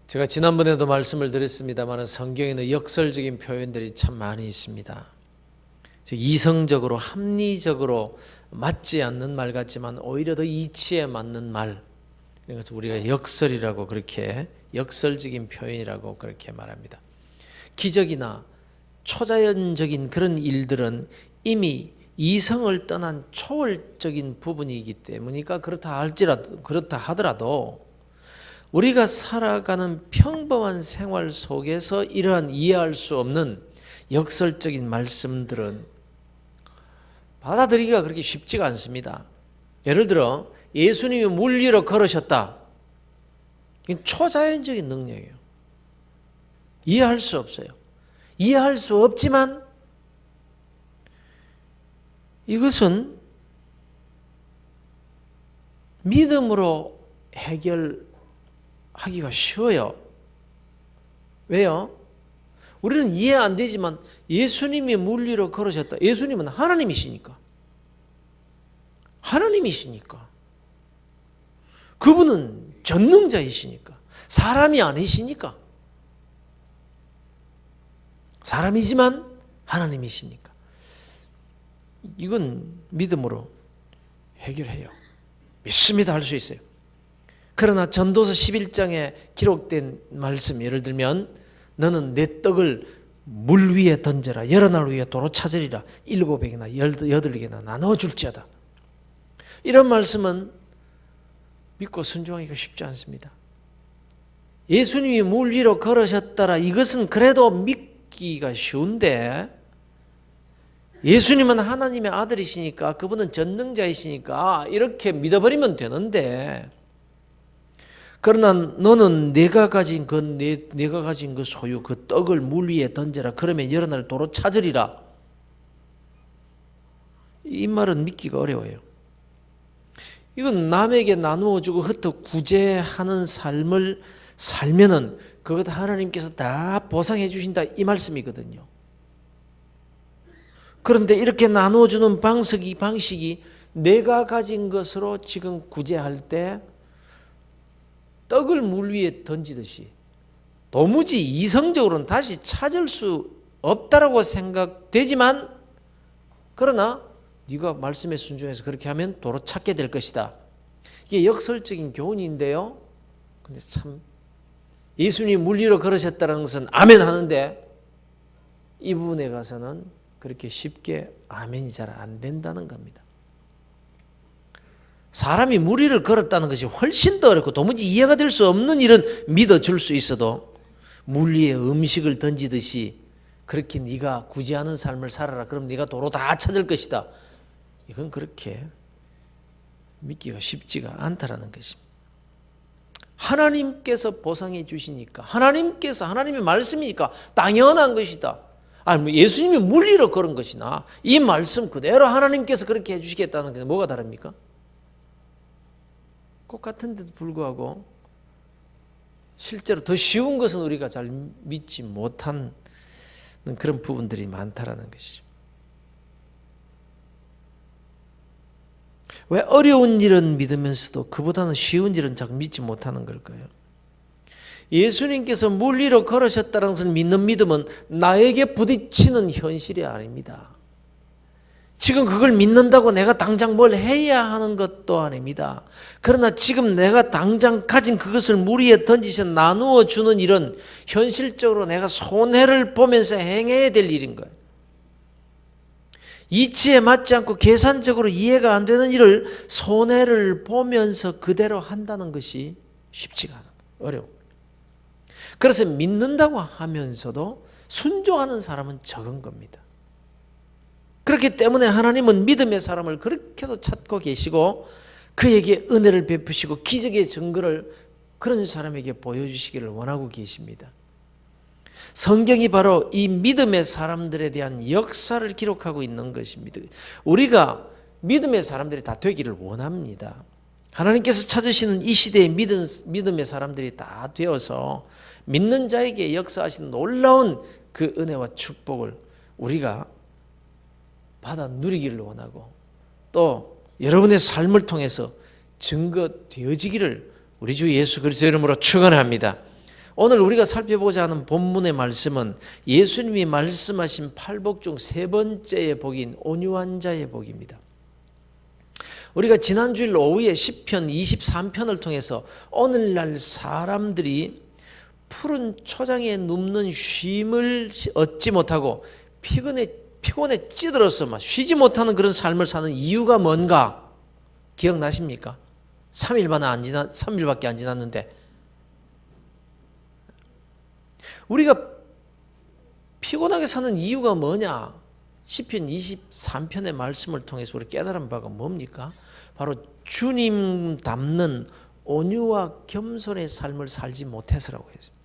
제가 지난번에도 말씀을 드렸습니다만 성경에는 역설적인 표현들이 참 많이 있습니다. 즉 이성적으로 합리적으로 맞지 않는 말 같지만 오히려 더 이치에 맞는 말, 그래서 우리가 역설이라고 그렇게 역설적인 표현이라고 그렇게 말합니다. 기적이나 초자연적인 그런 일들은 이미 이성을 떠난 초월적인 부분이기 때문이니까 그렇다 하더라도 우리가 살아가는 평범한 생활 속에서 이러한 이해할 수 없는 역설적인 말씀들은 받아들이기가 그렇게 쉽지가 않습니다. 예를 들어 예수님이 물 위로 걸으셨다. 이건 초자연적인 능력이에요. 이해할 수 없어요. 이해할 수 없지만 이것은 믿음으로 해결하기가 쉬워요. 왜요? 우리는 이해 안 되지만 예수님이 물 위로 걸으셨다. 예수님은 하나님이시니까. 하나님이시니까. 그분은 전능자이시니까. 사람이 아니시니까. 사람이지만 하나님이시니까. 이건 믿음으로 해결해요. 믿습니다 할 수 있어요. 그러나 전도서 11장에 기록된 말씀, 예를 들면 너는 내 떡을 물 위에 던져라. 여러 날 위에 도로 찾으리라. 7에게나 8에게나 나눠줄지어다. 이런 말씀은 믿고 순종하기가 쉽지 않습니다. 예수님이 물 위로 걸으셨더라. 이것은 그래도 믿기가 쉬운데 예수님은 하나님의 아들이시니까, 그분은 전능자이시니까 이렇게 믿어버리면 되는데, 그러나 너는 내가 가진 그 소유, 그 떡을 물 위에 던져라. 그러면 여러 날 도로 찾으리라. 이 말은 믿기가 어려워요. 이건 남에게 나누어 주고 흩어 구제하는 삶을 살면은 그것 하나님께서 다 보상해 주신다, 이 말씀이거든요. 그런데 이렇게 나누어 주는 방식이 내가 가진 것으로 지금 구제할 때 떡을 물 위에 던지듯이 도무지 이성적으로는 다시 찾을 수 없다라고 생각되지만, 그러나 네가 말씀에 순종해서 그렇게 하면 도로 찾게 될 것이다. 이게 역설적인 교훈인데요. 근데 참 예수님이 물 위로 걸으셨다는 것은 아멘 하는데 이 부분에 가서는 그렇게 쉽게 아멘이 잘 안 된다는 겁니다. 사람이 물 위를 걸었다는 것이 훨씬 더 어렵고 도무지 이해가 될 수 없는 일은 믿어줄 수 있어도 물 위에 음식을 던지듯이 그렇게 네가 구제하는 삶을 살아라. 그럼 네가 도로 다 찾을 것이다. 이건 그렇게 믿기가 쉽지가 않다라는 것입니다. 하나님께서 보상해 주시니까, 하나님의 말씀이니까 당연한 것이다. 예수님이 물 위로 걸은 것이나 이 말씀 그대로 하나님께서 그렇게 해주시겠다는 게 뭐가 다릅니까? 똑같은데도 불구하고 실제로 더 쉬운 것은 우리가 잘 믿지 못하는 그런 부분들이 많다라는 것이죠. 왜 어려운 일은 믿으면서도 그보다는 쉬운 일은 자꾸 믿지 못하는 걸까요? 예수님께서 물 위로 걸으셨다는 것을 믿는 믿음은 나에게 부딪히는 현실이 아닙니다. 지금 그걸 믿는다고 내가 당장 뭘 해야 하는 것도 아닙니다. 그러나 지금 내가 당장 가진 그것을 물 위에 던지서 나누어 주는 일은 현실적으로 내가 손해를 보면서 행해야 될 일인 거예요. 이치에 맞지 않고 계산적으로 이해가 안 되는 일을 손해를 보면서 그대로 한다는 것이 쉽지가 않아요. 어려워. 그래서 믿는다고 하면서도 순종하는 사람은 적은 겁니다. 그렇기 때문에 하나님은 믿음의 사람을 그렇게도 찾고 계시고 그에게 은혜를 베푸시고 기적의 증거를 그런 사람에게 보여주시기를 원하고 계십니다. 성경이 바로 이 믿음의 사람들에 대한 역사를 기록하고 있는 것입니다. 우리가 믿음의 사람들이 다 되기를 원합니다. 하나님께서 찾으시는 이 시대의 믿음의 사람들이 다 되어서 믿는 자에게 역사하시는 놀라운 그 은혜와 축복을 우리가 받아 누리기를 원하고, 또 여러분의 삶을 통해서 증거되어지기를 우리 주 예수 그리스도의 이름으로 축원합니다. 오늘 우리가 살펴보고자 하는 본문의 말씀은 예수님이 말씀하신 팔복 중 세 번째의 복인 온유한 자의 복입니다. 우리가 지난주일 오후에 시편 23편을 통해서 오늘날 사람들이 푸른 초장에 눕는 쉼을 얻지 못하고 피곤에 찌들어서 막 쉬지 못하는 그런 삶을 사는 이유가 뭔가 기억나십니까? 3일밖에 안 지났는데 우리가 피곤하게 사는 이유가 뭐냐? 시편 23편의 말씀을 통해서 우리 깨달은 바가 뭡니까? 바로 주님 닮는 온유와 겸손의 삶을 살지 못해서라고 했습니다.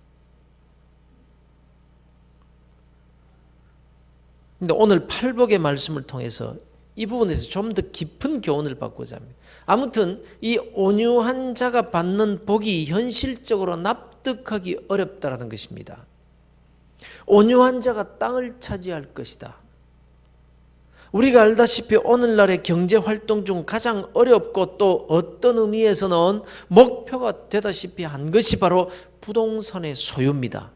근데 오늘 팔복의 말씀을 통해서 이 부분에서 좀 더 깊은 교훈을 받고자 합니다. 아무튼 이 온유한 자가 받는 복이 현실적으로 납득하기 어렵다라는 것입니다. 온유한 자가 땅을 차지할 것이다. 우리가 알다시피 오늘날의 경제활동 중 가장 어렵고 또 어떤 의미에서는 목표가 되다시피 한 것이 바로 부동산의 소유입니다.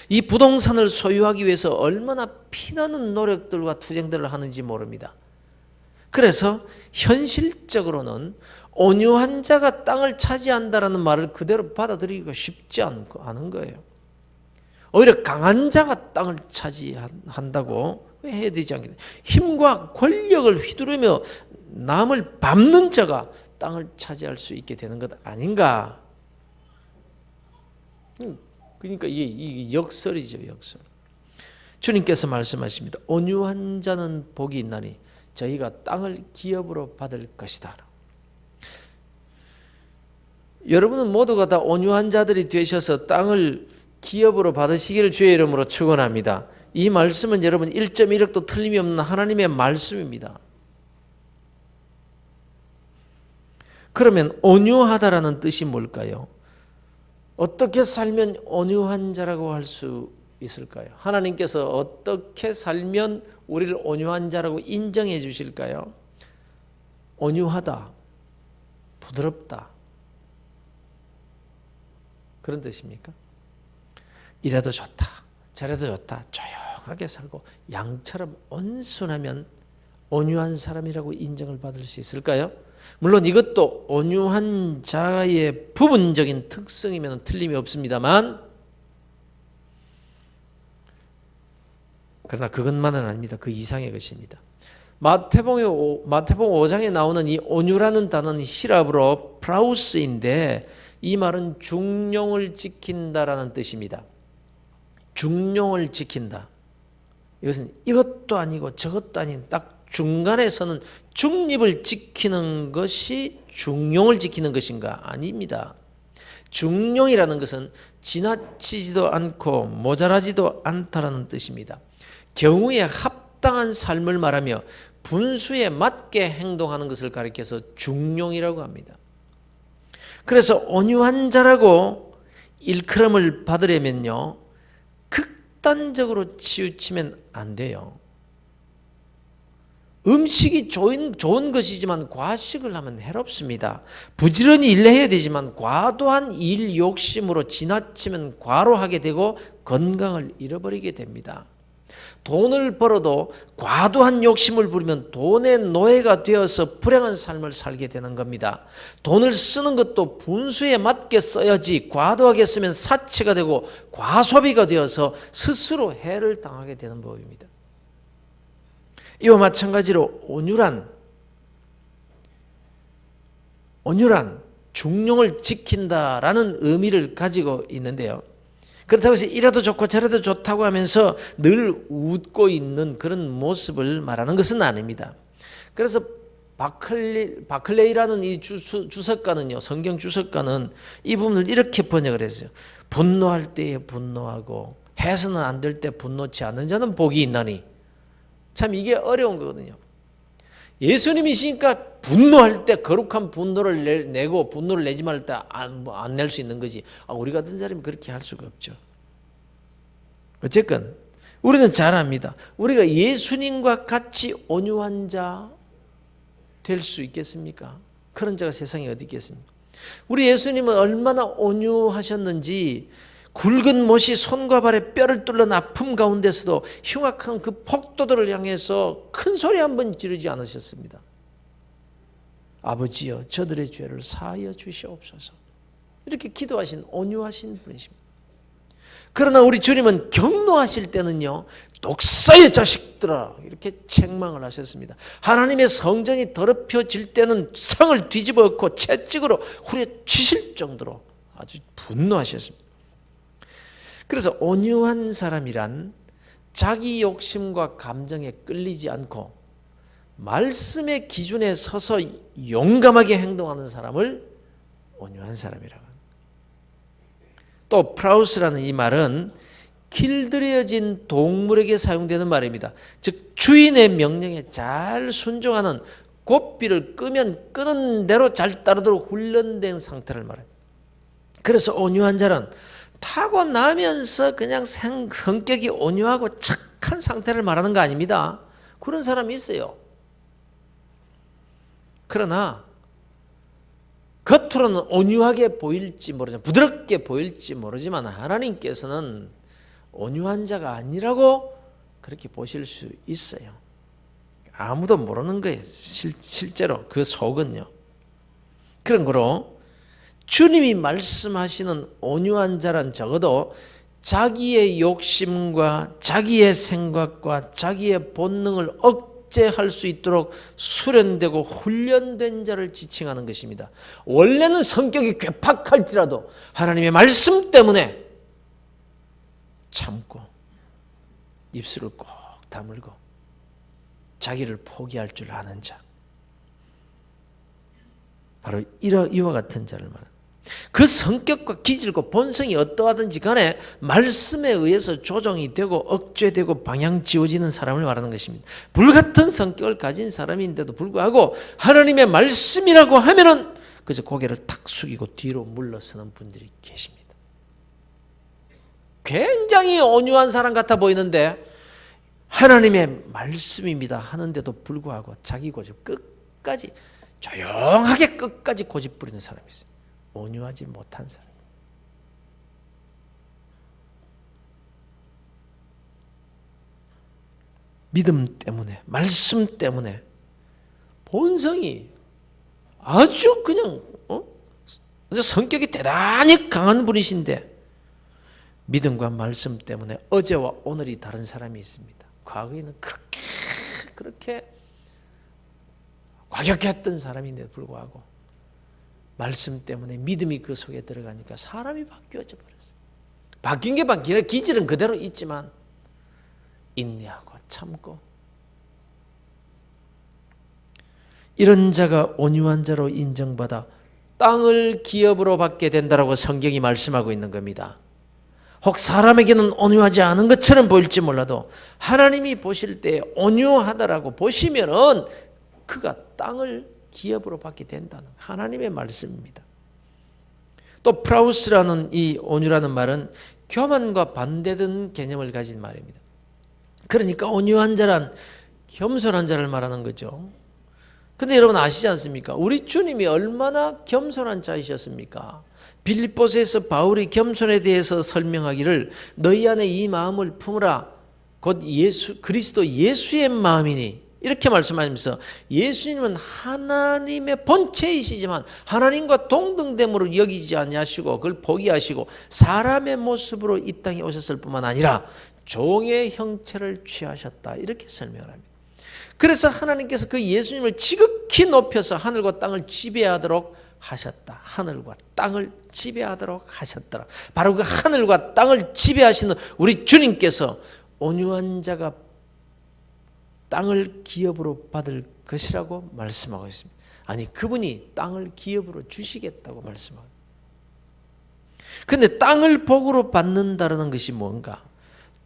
이 부동산을 소유하기 위해서 얼마나 피나는 노력들과 투쟁들을 하는지 모릅니다. 그래서 현실적으로는 온유한 자가 땅을 차지한다라는 말을 그대로 받아들이기가 쉽지 않은 거예요. 오히려 강한 자가 땅을 차지한다고 해야 되지 않겠냐. 힘과 권력을 휘두르며 남을 밟는 자가 땅을 차지할 수 있게 되는 것 아닌가. 그러니까 이게 역설이죠, 역설. 주님께서 말씀하십니다. 온유한 자는 복이 있나니 저희가 땅을 기업으로 받을 것이다. 여러분은 모두가 다 온유한 자들이 되셔서 땅을 기업으로 받으시기를 주의 이름으로 축원합니다. 이 말씀은 여러분 1.1억도 틀림이 없는 하나님의 말씀입니다. 그러면 온유하다라는 뜻이 뭘까요? 어떻게 살면 온유한 자라고 할 수 있을까요? 하나님께서 어떻게 살면 우리를 온유한 자라고 인정해 주실까요? 온유하다, 부드럽다, 그런 뜻입니까? 이래도 좋다, 저래도 좋다, 조용하게 살고 양처럼 온순하면 온유한 사람이라고 인정을 받을 수 있을까요? 물론 이것도 온유한 자의 부분적인 특성이면 틀림이 없습니다만, 그러나 그것만은 아닙니다. 그 이상의 것입니다. 마태복음 5장에 나오는 이 온유라는 단어는 히랍어로 프라우스인데 이 말은 중용을 지킨다라는 뜻입니다. 중용을 지킨다. 이것은 이것도 아니고 저것도 아닌 딱 중간에서는 중립을 지키는 것이 중용을 지키는 것인가? 아닙니다. 중용이라는 것은 지나치지도 않고 모자라지도 않다라는 뜻입니다. 경우에 합당한 삶을 말하며 분수에 맞게 행동하는 것을 가리켜서 중용이라고 합니다. 그래서 온유한 자라고 일컬음을 받으려면요, 극단적으로 치우치면 안 돼요. 음식이 좋은 것이지만 과식을 하면 해롭습니다. 부지런히 일해야 되지만 과도한 일 욕심으로 지나치면 과로하게 되고 건강을 잃어버리게 됩니다. 돈을 벌어도 과도한 욕심을 부리면 돈의 노예가 되어서 불행한 삶을 살게 되는 겁니다. 돈을 쓰는 것도 분수에 맞게 써야지 과도하게 쓰면 사치가 되고 과소비가 되어서 스스로 해를 당하게 되는 법입니다. 이와 마찬가지로 온유란 중용을 지킨다라는 의미를 가지고 있는데요. 그렇다고 해서 이래도 좋고 저래도 좋다고 하면서 늘 웃고 있는 그런 모습을 말하는 것은 아닙니다. 그래서 바클레이라는 이 주석가는요, 성경 주석가는 이 부분을 이렇게 번역을 했어요. 분노할 때에 분노하고 해서는 안 될 때 분노치 않는 자는 복이 있나니. 참 이게 어려운 거거든요. 예수님이시니까 분노할 때 거룩한 분노를 내고 분노를 내지 말 때 안 낼 수 있는 거지. 우리 같은 사람이 그렇게 할 수가 없죠. 어쨌건 우리는 잘 압니다. 우리가 예수님과 같이 온유한 자 될 수 있겠습니까? 그런 자가 세상에 어디 있겠습니까? 우리 예수님은 얼마나 온유하셨는지 굵은 못이 손과 발에 뼈를 뚫는 아픔 가운데서도 흉악한 그 폭도들을 향해서 큰 소리 한 번 지르지 않으셨습니다. 아버지여 저들의 죄를 사하여 주시옵소서. 이렇게 기도하신 온유하신 분이십니다. 그러나 우리 주님은 경노하실 때는요, 독사의 자식들아 이렇게 책망을 하셨습니다. 하나님의 성전이 더럽혀질 때는 성을 뒤집어 엎고 채찍으로 후려치실 정도로 아주 분노하셨습니다. 그래서 온유한 사람이란 자기 욕심과 감정에 끌리지 않고 말씀의 기준에 서서 용감하게 행동하는 사람을 온유한 사람이라고 합니다. 또 프라우스라는 이 말은 길들여진 동물에게 사용되는 말입니다. 즉 주인의 명령에 잘 순종하는, 고삐를 끄면 끄는 대로 잘 따르도록 훈련된 상태를 말합니다. 그래서 온유한 자는 타고나면서 그냥 성격이 온유하고 착한 상태를 말하는 거 아닙니다. 그런 사람이 있어요. 그러나 겉으로는 온유하게 보일지 모르지만, 부드럽게 보일지 모르지만 하나님께서는 온유한 자가 아니라고 그렇게 보실 수 있어요. 아무도 모르는 거예요. 실제로 그 속은요. 그런 거로 주님이 말씀하시는 온유한 자란 적어도 자기의 욕심과 자기의 생각과 자기의 본능을 억제할 수 있도록 수련되고 훈련된 자를 지칭하는 것입니다. 원래는 성격이 괴팍할지라도 하나님의 말씀 때문에 참고 입술을 꼭 다물고 자기를 포기할 줄 아는 자, 바로 이와 같은 자를 말합니다. 그 성격과 기질과 본성이 어떠하든지 간에 말씀에 의해서 조정이 되고 억제되고 방향 지워지는 사람을 말하는 것입니다. 불같은 성격을 가진 사람인데도 불구하고 하나님의 말씀이라고 하면은 그저 고개를 탁 숙이고 뒤로 물러서는 분들이 계십니다. 굉장히 온유한 사람 같아 보이는데 하나님의 말씀입니다 하는데도 불구하고 자기 고집 끝까지 조용하게 끝까지 고집 부리는 사람이 있어요. 온유하지 못한 사람. 믿음 때문에, 말씀 때문에 본성이 아주 그냥 성격이 대단히 강한 분이신데 믿음과 말씀 때문에 어제와 오늘이 다른 사람이 있습니다. 과거에는 그렇게 과격했던 사람인데도 불구하고 말씀 때문에 믿음이 그 속에 들어가니까 사람이 바뀌어져 버렸어요. 바뀐 게 바뀌라 기질은 그대로 있지만 인내하고 참고, 이런 자가 온유한 자로 인정받아 땅을 기업으로 받게 된다라고 성경이 말씀하고 있는 겁니다. 혹 사람에게는 온유하지 않은 것처럼 보일지 몰라도 하나님이 보실 때 온유하다라고 보시면은 그가 땅을 기업으로 받게 된다는 하나님의 말씀입니다. 또 프라우스라는 이 온유라는 말은 교만과 반대된 개념을 가진 말입니다. 그러니까 온유한 자란 겸손한 자를 말하는 거죠. 근데 여러분 아시지 않습니까? 우리 주님이 얼마나 겸손한 자이셨습니까? 빌립보서에서 바울이 겸손에 대해서 설명하기를 너희 안에 이 마음을 품으라 곧 그리스도 예수의 마음이니 이렇게 말씀하시면서 예수님은 하나님의 본체이시지만 하나님과 동등됨으로 여기지 아니하시고 그걸 포기하시고 사람의 모습으로 이 땅에 오셨을 뿐만 아니라 종의 형체를 취하셨다 이렇게 설명을 합니다. 그래서 하나님께서 그 예수님을 지극히 높여서 하늘과 땅을 지배하도록 하셨다. 하늘과 땅을 지배하도록 하셨더라. 바로 그 하늘과 땅을 지배하시는 우리 주님께서 온유한 자가 땅을 기업으로 받을 것이라고 말씀하고 있습니다. 아니 그분이 땅을 기업으로 주시겠다고 말씀하고 있습니다. 그런데 땅을 복으로 받는다는 것이 뭔가?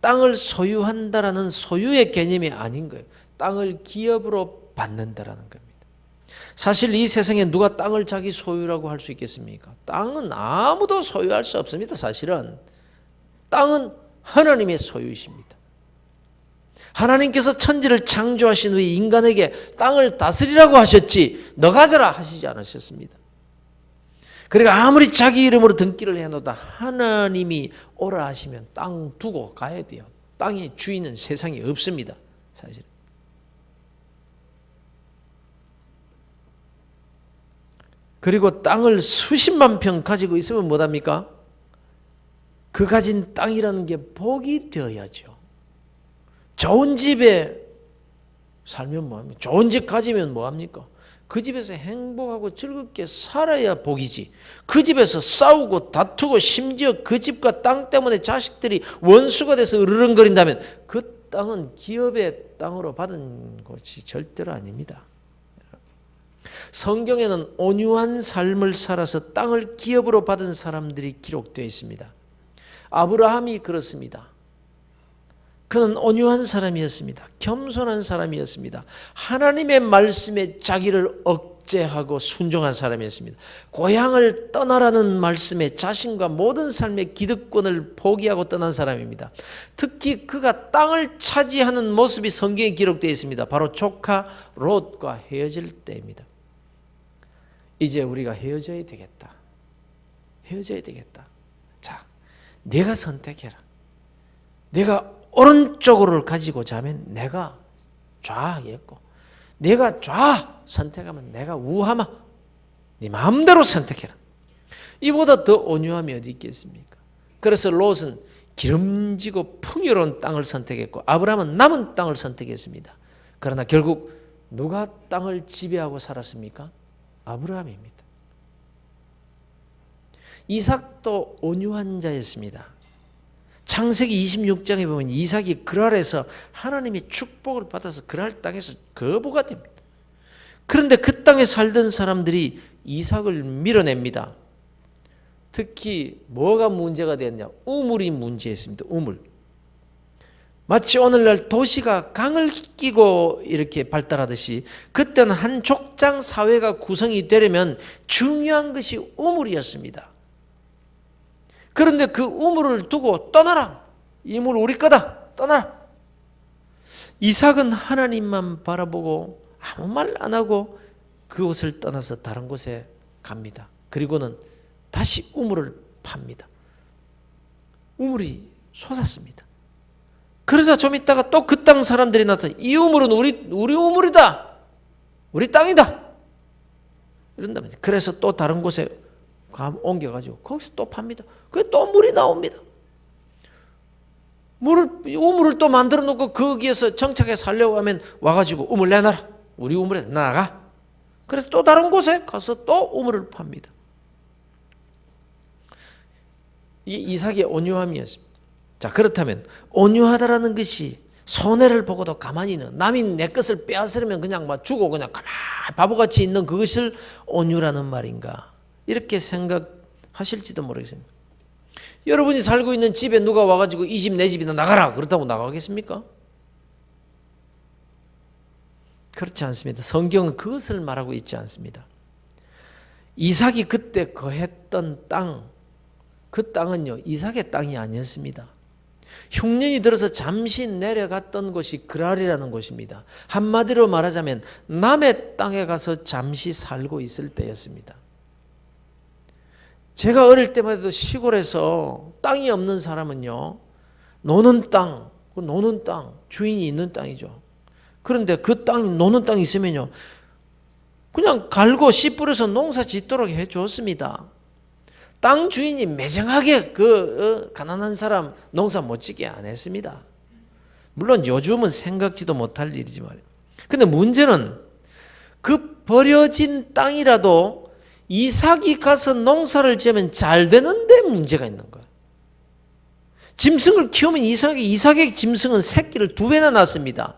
땅을 소유한다라는 소유의 개념이 아닌 거예요. 땅을 기업으로 받는다라는 겁니다. 사실 이 세상에 누가 땅을 자기 소유라고 할 수 있겠습니까? 땅은 아무도 소유할 수 없습니다. 사실은 땅은 하나님의 소유이십니다. 하나님께서 천지를 창조하신 후에 인간에게 땅을 다스리라고 하셨지 너 가져라 하시지 않으셨습니다. 그러니까 아무리 자기 이름으로 등기를 해놓다 하나님이 오라 하시면 땅 두고 가야 돼요. 땅의 주인은 세상에 없습니다. 사실. 그리고 땅을 수십만 평 가지고 있으면 뭐합니까? 그 가진 땅이라는 게 복이 되어야죠. 좋은 집에 살면 뭐합니까? 좋은 집 가지면 뭐합니까? 그 집에서 행복하고 즐겁게 살아야 복이지. 그 집에서 싸우고 다투고 심지어 그 집과 땅 때문에 자식들이 원수가 돼서 으르렁거린다면 그 땅은 기업의 땅으로 받은 것이 절대로 아닙니다. 성경에는 온유한 삶을 살아서 땅을 기업으로 받은 사람들이 기록되어 있습니다. 아브라함이 그렇습니다. 그는 온유한 사람이었습니다. 겸손한 사람이었습니다. 하나님의 말씀에 자기를 억제하고 순종한 사람이었습니다. 고향을 떠나라는 말씀에 자신과 모든 삶의 기득권을 포기하고 떠난 사람입니다. 특히 그가 땅을 차지하는 모습이 성경에 기록되어 있습니다. 바로 조카 롯과 헤어질 때입니다. 이제 우리가 헤어져야 되겠다. 헤어져야 되겠다. 자, 내가 선택해라. 내가 오른쪽으로를 가지고자 하면 내가 좌하겠고, 내가 좌 선택하면 내가 우하마. 네 마음대로 선택해라. 이보다 더 온유함이 어디 있겠습니까? 그래서 롯은 기름지고 풍요로운 땅을 선택했고 아브라함은 남은 땅을 선택했습니다. 그러나 결국 누가 땅을 지배하고 살았습니까? 아브라함입니다. 이삭도 온유한 자였습니다. 창세기 26장에 보면 이삭이 그랄에서 하나님의 축복을 받아서 그랄 땅에서 거부가 됩니다. 그런데 그 땅에 살던 사람들이 이삭을 밀어냅니다. 특히 뭐가 문제가 되었냐? 우물이 문제였습니다. 우물. 마치 오늘날 도시가 강을 끼고 이렇게 발달하듯이 그때는 한 족장 사회가 구성이 되려면 중요한 것이 우물이었습니다. 그런데 그 우물을 두고 떠나라. 이 물 우리 거다. 떠나라. 이삭은 하나님만 바라보고 아무 말 안 하고 그곳을 떠나서 다른 곳에 갑니다. 그리고는 다시 우물을 팝니다. 우물이 솟았습니다. 그러자 좀 있다가 또 그 땅 사람들이 나타나 이 우물은 우리 우물이다. 우리 땅이다. 이런다면 그래서 또 다른 곳에 옮겨가지고 거기서 또 팝니다. 그게 또 물이 나옵니다. 우물을 또 만들어 놓고 거기에서 정착해 살려고 하면 와가지고 우물 내놔라. 우리 우물에 나가. 그래서 또 다른 곳에 가서 또 우물을 팝니다. 이게 이삭의 온유함이었습니다. 자, 그렇다면 온유하다라는 것이 손해를 보고도 가만히 있는, 남이 내 것을 빼앗으려면 그냥 막 주고 그냥 가만히 바보같이 있는 그것을 온유라는 말인가? 이렇게 생각하실지도 모르겠습니다. 여러분이 살고 있는 집에 누가 와가지고 이 집 내 집이다 나가라 그렇다고 나가겠습니까? 그렇지 않습니다. 성경은 그것을 말하고 있지 않습니다. 이삭이 그때 거했던 땅, 그 땅은요 이삭의 땅이 아니었습니다. 흉년이 들어서 잠시 내려갔던 곳이 그랄이라는 곳입니다. 한마디로 말하자면 남의 땅에 가서 잠시 살고 있을 때였습니다. 제가 어릴 때만 해도 시골에서 땅이 없는 사람은요 노는 땅, 주인이 있는 땅이죠. 그런데 그 땅, 노는 땅이 있으면요 그냥 갈고 씨 뿌려서 농사 짓도록 해줬습니다. 땅 주인이 매정하게 가난한 사람 농사 못 짓게 안 했습니다. 물론 요즘은 생각지도 못할 일이지만, 근데 문제는 그 버려진 땅이라도 이삭이 가서 농사를 지으면 잘 되는데 문제가 있는 거예요. 짐승을 키우면 이삭의 짐승은 새끼를 2배나 낳습니다.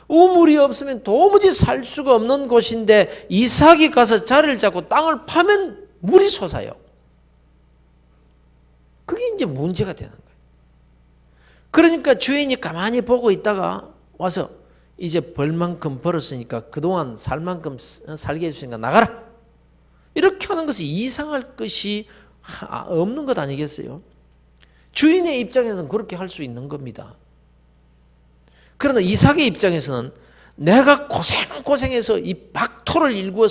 우물이 없으면 도무지 살 수가 없는 곳인데 이삭이 가서 자리를 잡고 땅을 파면 물이 솟아요. 그게 이제 문제가 되는 거예요. 그러니까 주인이 가만히 보고 있다가 와서 이제 벌 만큼 벌었으니까 그동안 살 만큼 살게 해주니까 나가라. 이렇게 하는 것이 이상할 것이 없는 것 아니겠어요? 주인의 입장에서는 그렇게 할 수 있는 겁니다. 그러나 이삭의 입장에서는 내가 고생해서 이 막 토를 일구어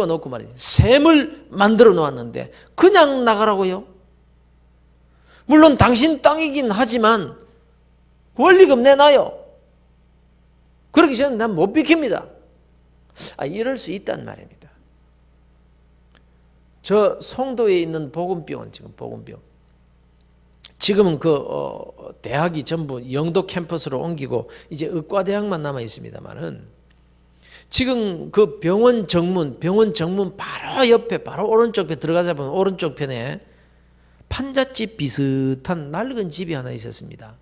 놓고 말이에요. 샘을 만들어 놓았는데 그냥 나가라고요? 물론 당신 땅이긴 하지만 권리금 내놔요. 그렇게 저는 난 못 비킵니다. 이럴 수 있단 말입니다. 저 송도에 있는 복음병원, 지금은 대학이 전부 영도 캠퍼스로 옮기고 이제 의과대학만 남아 있습니다만은 지금 그 병원 정문 바로 옆에, 바로 오른쪽 편에 들어가자 보면 오른쪽 편에 판잣집 비슷한 낡은 집이 하나 있었습니다.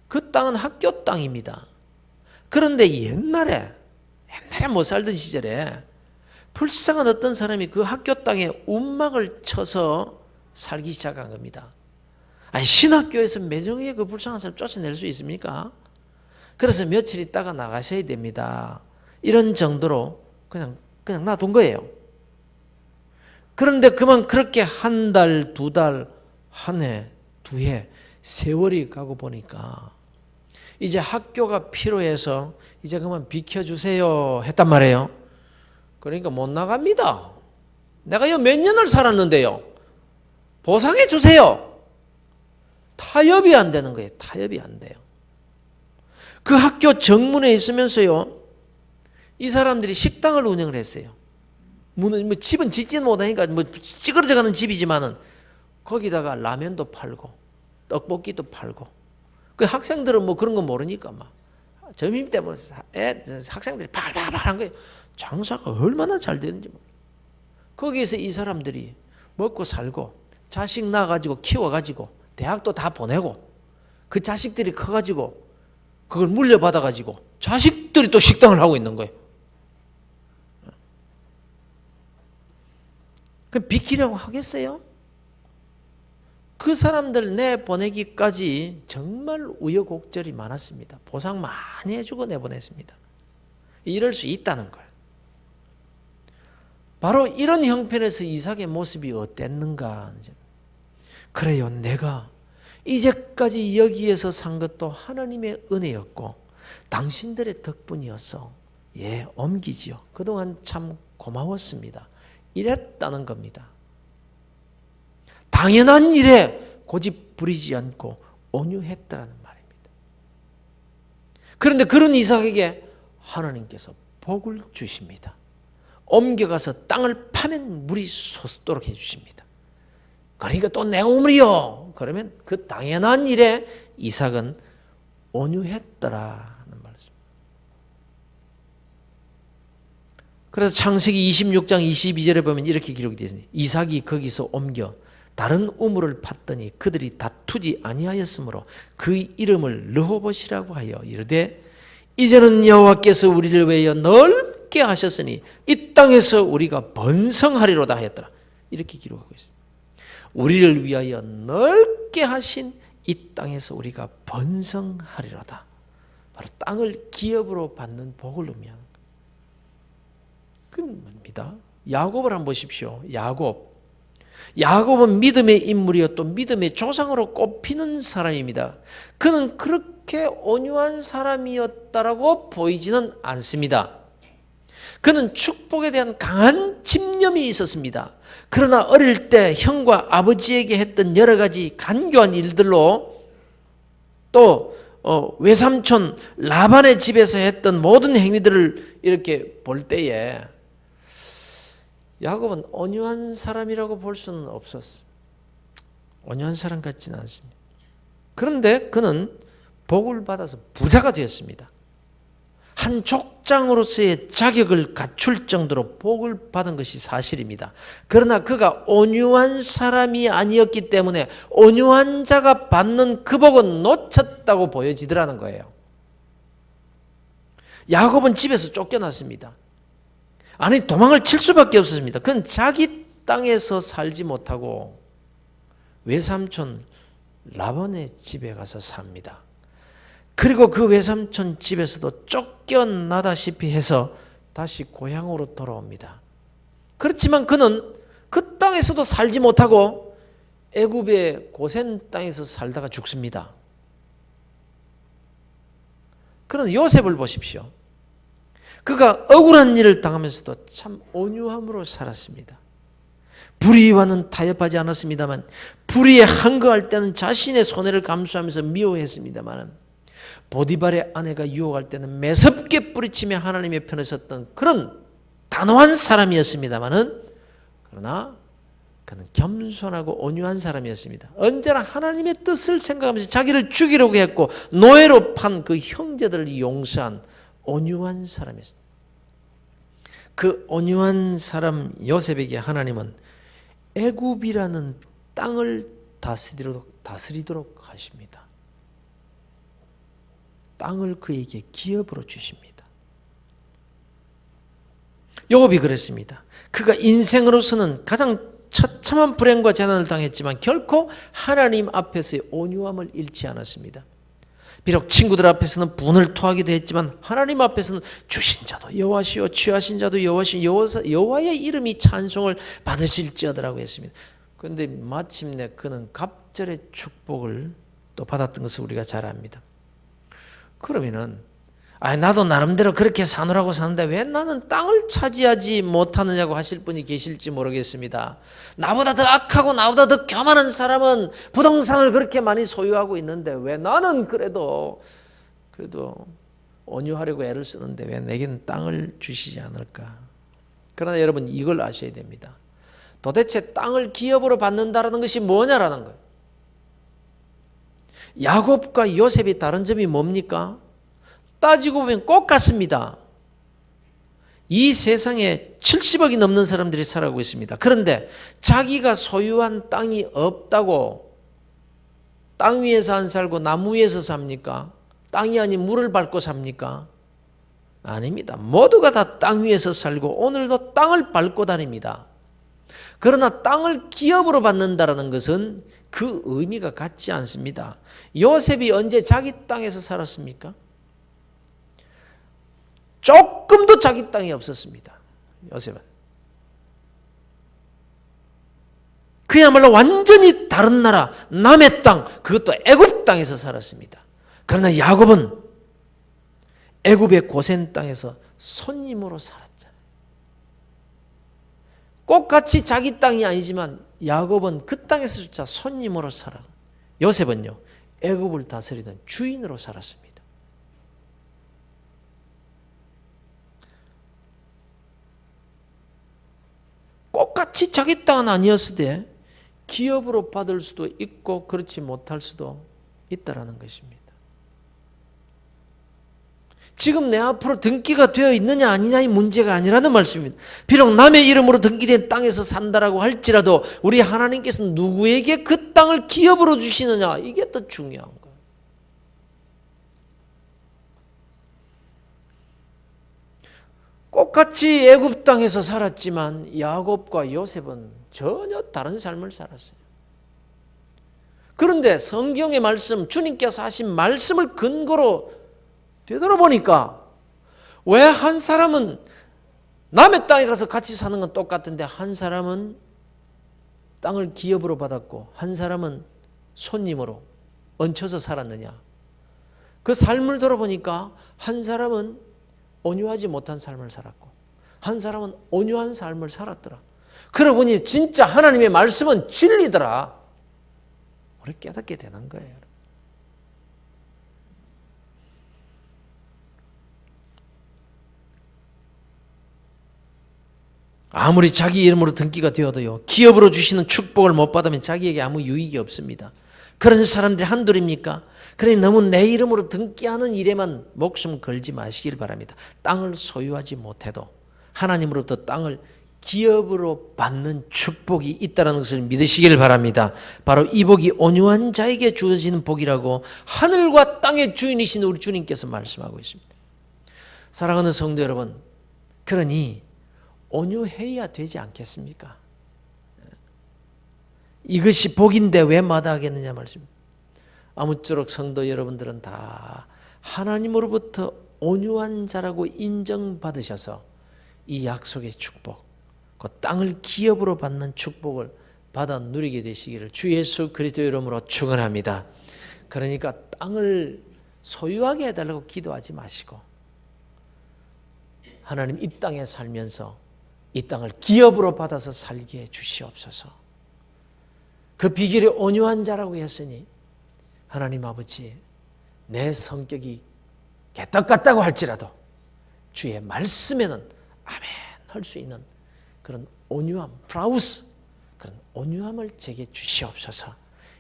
그 땅은 학교 땅입니다. 그런데 옛날에 못 살던 시절에 불쌍한 어떤 사람이 그 학교 땅에 움막을 쳐서 살기 시작한 겁니다. 신학교에서 매정하게 그 불쌍한 사람 쫓아낼 수 있습니까? 그래서 며칠 있다가 나가셔야 됩니다. 이런 정도로 그냥 놔둔 거예요. 그런데 그렇게 한 달, 두 달, 한 해, 두 해, 세월이 가고 보니까 이제 학교가 필요해서 이제 그만 비켜주세요 했단 말이에요. 그러니까 못 나갑니다. 내가 몇 년을 살았는데요. 보상해 주세요. 타협이 안 되는 거예요. 타협이 안 돼요. 그 학교 정문에 있으면서요, 이 사람들이 식당을 운영을 했어요. 집은 짓지는 못하니까 찌그러져가는 집이지만은 거기다가 라면도 팔고 떡볶이도 팔고. 그 학생들은 그런 거 모르니까 점심 때문에 학생들이 팔팔팔한 거예요. 장사가 얼마나 잘 되는지. 거기에서 이 사람들이 먹고 살고 자식 낳아가지고 키워가지고 대학도 다 보내고 그 자식들이 커가지고 그걸 물려받아가지고 자식들이 또 식당을 하고 있는 거예요. 그럼 비키려고 하겠어요? 그 사람들 내보내기까지 정말 우여곡절이 많았습니다. 보상 많이 해주고 내보냈습니다. 이럴 수 있다는 거예요. 바로 이런 형편에서 이삭의 모습이 어땠는가? 그래요, 내가 이제까지 여기에서 산 것도 하나님의 은혜였고 당신들의 덕분이었어. 옮기지요. 그동안 참 고마웠습니다. 이랬다는 겁니다. 당연한 일에 고집 부리지 않고 온유했다는 말입니다. 그런데 그런 이삭에게 하나님께서 복을 주십니다. 옮겨가서 땅을 파면 물이 솟도록 해주십니다. 그러니까 또 내 우물이요. 그러면 그 당연한 일에 이삭은 온유했더라는 말씀. 그래서 창세기 26장 22절에 보면 이렇게 기록이 되어 있습니다. 이삭이 거기서 옮겨 다른 우물을 팠더니 그들이 다투지 아니하였으므로 그 이름을 르호봇이라고 하여 이르되 이제는 여호와께서 우리를 위하여 넓게 하셨으니 이 땅에서 우리가 번성하리로다 하였더라. 이렇게 기록하고 있습니다. 우리를 위하여 넓게 하신 이 땅에서 우리가 번성하리로다. 바로 땅을 기업으로 받는 복을 의미하는 거예요. 그건 뭡니다. 야곱을 한번 보십시오. 야곱은 믿음의 인물이요 또 믿음의 조상으로 꼽히는 사람입니다. 그는 그렇게 온유한 사람이었다라고 보이지는 않습니다. 그는 축복에 대한 강한 집념이 있었습니다. 그러나 어릴 때 형과 아버지에게 했던 여러 가지 간교한 일들로 또 외삼촌 라반의 집에서 했던 모든 행위들을 이렇게 볼 때에 야곱은 온유한 사람이라고 볼 수는 없었어요. 온유한 사람 같지는 않습니다. 그런데 그는 복을 받아서 부자가 되었습니다. 한 족장으로서의 자격을 갖출 정도로 복을 받은 것이 사실입니다. 그러나 그가 온유한 사람이 아니었기 때문에 온유한 자가 받는 그 복은 놓쳤다고 보여지더라는 거예요. 야곱은 집에서 쫓겨났습니다. 아니 도망을 칠 수밖에 없었습니다. 그건 자기 땅에서 살지 못하고 외삼촌 라반의 집에 가서 삽니다. 그리고 그 외삼촌 집에서도 쫓겨나다시피 해서 다시 고향으로 돌아옵니다. 그렇지만 그는 그 땅에서도 살지 못하고 애굽의 고센 땅에서 살다가 죽습니다. 그런데 요셉을 보십시오. 그가 억울한 일을 당하면서도 참 온유함으로 살았습니다. 불의와는 타협하지 않았습니다만 불의에 항거할 때는 자신의 손해를 감수하면서 미워했습니다만 보디발의 아내가 유혹할 때는 매섭게 뿌리치며 하나님의 편에 섰던 그런 단호한 사람이었습니다만 그러나 그는 겸손하고 온유한 사람이었습니다. 언제나 하나님의 뜻을 생각하면서 자기를 죽이려고 했고 노예로 판 그 형제들을 용서한 온유한 사람이었습니다. 그 온유한 사람 요셉에게 하나님은 애굽이라는 땅을 다스리도록 하십니다. 땅을 그에게 기업으로 주십니다. 야곱이 그랬습니다. 그가 인생으로서는 가장 처참한 불행과 재난을 당했지만 결코 하나님 앞에서의 온유함을 잃지 않았습니다. 비록 친구들 앞에서는 분을 토하기도 했지만 하나님 앞에서는 주신 자도 여호와시요 취하신 자도 여호와시요 여호와의 이름이 찬송을 받으실지어다라고 했습니다. 그런데 마침내 그는 갑절의 축복을 또 받았던 것을 우리가 잘 압니다. 그러면은 나도 나름대로 그렇게 사느라고 사는데 왜 나는 땅을 차지하지 못하느냐고 하실 분이 계실지 모르겠습니다. 나보다 더 악하고 나보다 더 교만한 사람은 부동산을 그렇게 많이 소유하고 있는데 왜 나는 그래도 온유하려고 애를 쓰는데 왜 내게는 땅을 주시지 않을까? 그러나 여러분 이걸 아셔야 됩니다. 도대체 땅을 기업으로 받는다라는 것이 뭐냐라는 거예요. 야곱과 요셉이 다른 점이 뭡니까? 따지고 보면 꼭 같습니다. 이 세상에 70억이 넘는 사람들이 살아가고 있습니다. 그런데 자기가 소유한 땅이 없다고 땅 위에서 안 살고 나무 위에서 삽니까? 땅이 아닌 물을 밟고 삽니까? 아닙니다. 모두가 다 땅 위에서 살고 오늘도 땅을 밟고 다닙니다. 그러나 땅을 기업으로 받는다는 것은 그 의미가 같지 않습니다. 요셉이 언제 자기 땅에서 살았습니까? 조금도 자기 땅이 없었습니다. 요셉은. 그야말로 완전히 다른 나라, 남의 땅, 그것도 애굽 땅에서 살았습니다. 그러나 야곱은 애굽의 고센 땅에서 손님으로 살았잖아요. 똑같이 자기 땅이 아니지만 야곱은 그 땅에서조차 손님으로 살아. 요셉은요, 애굽을 다스리던 주인으로 살았습니다. 똑같이 자기 땅은 아니었을 때 기업으로 받을 수도 있고 그렇지 못할 수도 있다라는 것입니다. 지금 내 앞으로 등기가 되어 있느냐 아니냐의 문제가 아니라는 말씀입니다. 비록 남의 이름으로 등기된 땅에서 산다라고 할지라도 우리 하나님께서는 누구에게 그 땅을 기업으로 주시느냐 이게 더 중요한 거예요. 똑같이 애굽 땅에서 살았지만 야곱과 요셉은 전혀 다른 삶을 살았어요. 그런데 성경의 말씀, 주님께서 하신 말씀을 근거로 되돌아보니까 왜 한 사람은 남의 땅에 가서 같이 사는 건 똑같은데 한 사람은 땅을 기업으로 받았고 한 사람은 손님으로 얹혀서 살았느냐. 그 삶을 돌아보니까 한 사람은 온유하지 못한 삶을 살았고 한 사람은 온유한 삶을 살았더라. 그러고 보니 진짜 하나님의 말씀은 진리더라. 우리 깨닫게 되는 거예요. 아무리 자기 이름으로 등기가 되어도요, 기업으로 주시는 축복을 못 받으면 자기에게 아무 유익이 없습니다. 그런 사람들이 한둘입니까? 그러니 너무 내 이름으로 등기하는 일에만 목숨 걸지 마시길 바랍니다. 땅을 소유하지 못해도 하나님으로부터 땅을 기업으로 받는 축복이 있다는 것을 믿으시길 바랍니다. 바로 이 복이 온유한 자에게 주어지는 복이라고 하늘과 땅의 주인이신 우리 주님께서 말씀하고 있습니다. 사랑하는 성도 여러분, 그러니 온유해야 되지 않겠습니까? 이것이 복인데 왜 마다하겠느냐 말씀입니다. 아무쪼록 성도 여러분들은 다 하나님으로부터 온유한 자라고 인정받으셔서 이 약속의 축복, 그 땅을 기업으로 받는 축복을 받아 누리게 되시기를 주 예수 그리스도 이름으로 축원합니다. 그러니까 땅을 소유하게 해달라고 기도하지 마시고 하나님 이 땅에 살면서 이 땅을 기업으로 받아서 살게 해 주시옵소서. 그 비결이 온유한 자라고 했으니 하나님 아버지, 내 성격이 개떡 같다고 할지라도 주의 말씀에는 아멘 할 수 있는 그런 온유함, 브라우스, 그런 온유함을 제게 주시옵소서.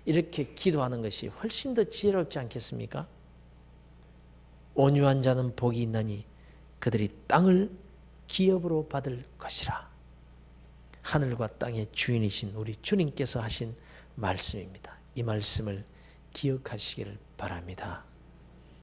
이렇게 기도하는 것이 훨씬 더 지혜롭지 않겠습니까? 온유한 자는 복이 있나니 그들이 땅을 기업으로 받을 것이라. 하늘과 땅의 주인이신 우리 주님께서 하신 말씀입니다. 이 말씀을 기억하시기를 바랍니다.